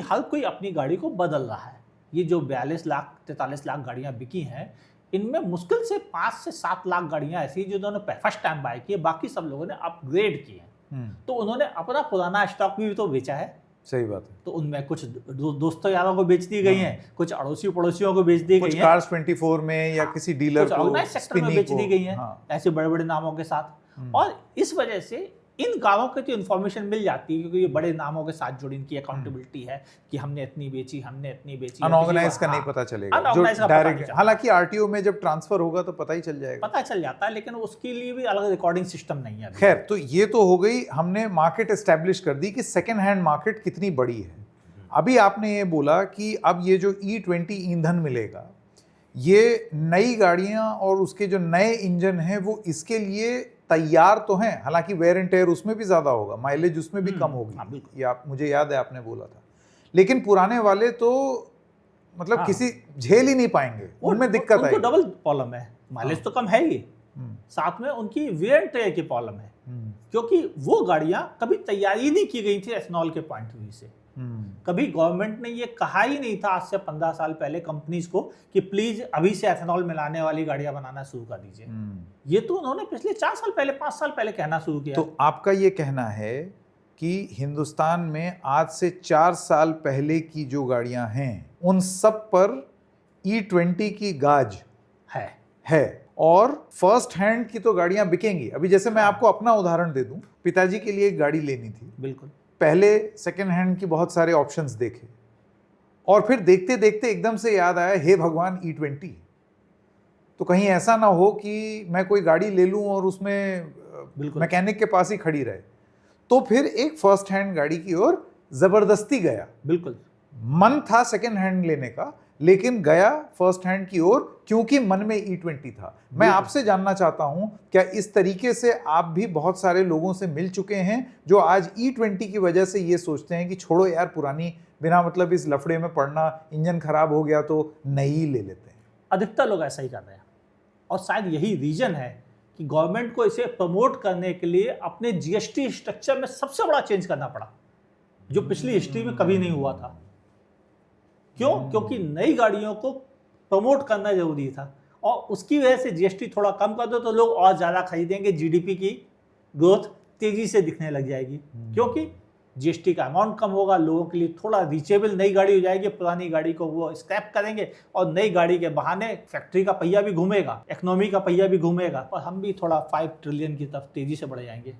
हर कोई अपनी गाड़ी को बदल रहा है। ये जो 42 लाख 43 लाख गाड़ियां बिकी हैं, इनमें मुश्किल से 5 से 7 लाख गाड़ियां ऐसी जिन्होंने फर्स्ट टाइम बाय की है, बाकी सब लोगों ने अपग्रेड किए हैं। तो उन्होंने अपना पुराना स्टॉक भी तो बेचा है। सही बात है। तो उनमें कुछ दोस्तों यारों को बेच दी गई हैं, कुछ अड़ोसी पड़ोसियों को बेच दी गई हैं, कार्स 24 में या किसी डीलर को, ऑर्गेनाइज सेक्टर में बेच दी गई हैं, ऐसे बड़े बड़े नामों के साथ। और इस वजह से इन कारों की तो इन्फॉर्मेशन मिल जाती है, क्योंकि ये बड़े नामों के साथ जुड़ी, इनकी अकाउंटेबिलिटी है कि हमने इतनी बेची, हमने इतनी बेची। अनऑर्गेनाइज का नहीं पता चलेगा, जो डायरेक्ट, हालांकि आरटीओ में जब ट्रांसफर होगा तो पता ही चल जाएगा, पता चल जाता है, लेकिन उसके लिए भी अलग रिकॉर्डिंग सिस्टम नहीं है। खैर, तो ये तो हो गई, हमने मार्केट एस्टेब्लिश कर दी कि सेकेंड हैंड मार्केट कितनी बड़ी है। अभी आपने ये बोला कि अब ये जो E20 ईंधन मिलेगा, ये नई गाड़ियां और उसके जो नए इंजन हैं वो इसके लिए तैयार तो हैं, हालांकि वेयर एंड टेयर उसमें भी ज्यादा होगा, माइलेज उसमें भी कम होगी, ये मुझे याद है आपने बोला था। लेकिन पुराने वाले तो मतलब किसी झेल ही नहीं पाएंगे, उनमें दिक्कत है। डबल प्रॉब्लम है, माइलेज तो कम है ही, साथ में उनकी वेयर एंड टेयर की प्रॉब्लम है, क्योंकि वो गाड़ियां कभी तैयार ही नहीं की गई थी एथनॉल के पॉइंट ऑफ व्यू से। कभी गवर्नमेंट ने ये कहा ही नहीं था आज से 15 साल पहले कंपनीज को कि प्लीज अभी से एथेनॉल मिलाने वाली गाड़ियां बनाना शुरू कर दीजिए। ये तो उन्होंने पिछले 4 साल पहले 5 साल पहले कहना शुरू किया। तो आपका ये कहना है कि हिंदुस्तान में आज से 4 साल पहले की जो गाड़ियां हैं उन सब पर E20 की गाज है और फर्स्ट हैंड की तो गाड़ियां बिकेंगी। अभी जैसे मैं आपको अपना उदाहरण दे दूं, पिताजी के लिए एक गाड़ी लेनी थी, बिल्कुल पहले सेकेंड हैंड की बहुत सारे ऑप्शंस देखे और फिर देखते देखते एकदम से याद आया, हे भगवान, E20, तो कहीं ऐसा ना हो कि मैं कोई गाड़ी ले लूं और उसमें मैकेनिक के पास ही खड़ी रहे। तो फिर एक फर्स्ट हैंड गाड़ी की ओर जबरदस्ती गया। बिल्कुल मन था सेकेंड हैंड लेने का, लेकिन गया फर्स्ट हैंड की ओर क्योंकि मन में E20 था। मैं आपसे जानना चाहता हूं, क्या इस तरीके से आप भी बहुत सारे लोगों से मिल चुके हैं जो आज E20 की वजह से ये सोचते हैं कि छोड़ो यार, पुरानी बिना मतलब इस लफड़े में पड़ना, इंजन खराब हो गया तो नई ले लेते हैं? अधिकतर लोग ऐसा ही कर रहे हैं और शायद यही रीजन है कि गवर्नमेंट को इसे प्रमोट करने के लिए अपने GST स्ट्रक्चर में सबसे बड़ा चेंज करना पड़ा, जो पिछली हिस्ट्री में कभी नहीं हुआ था। क्यों? क्योंकि नई गाड़ियों को प्रमोट करना जरूरी था और उसकी वजह से GST थोड़ा कम कर दो तो लोग और ज़्यादा खरीदेंगे, GDP की ग्रोथ तेज़ी से दिखने लग जाएगी, क्योंकि GST का अमाउंट कम होगा, लोगों के लिए थोड़ा रीचेबल नई गाड़ी हो जाएगी, पुरानी गाड़ी को वो स्क्रैप करेंगे और नई गाड़ी के बहाने फैक्ट्री का पहिया भी घूमेगा, इकोनॉमी का पहिया भी घूमेगा और हम भी थोड़ा 5 ट्रिलियन की तरफ तेज़ी से बढ़ जाएंगे।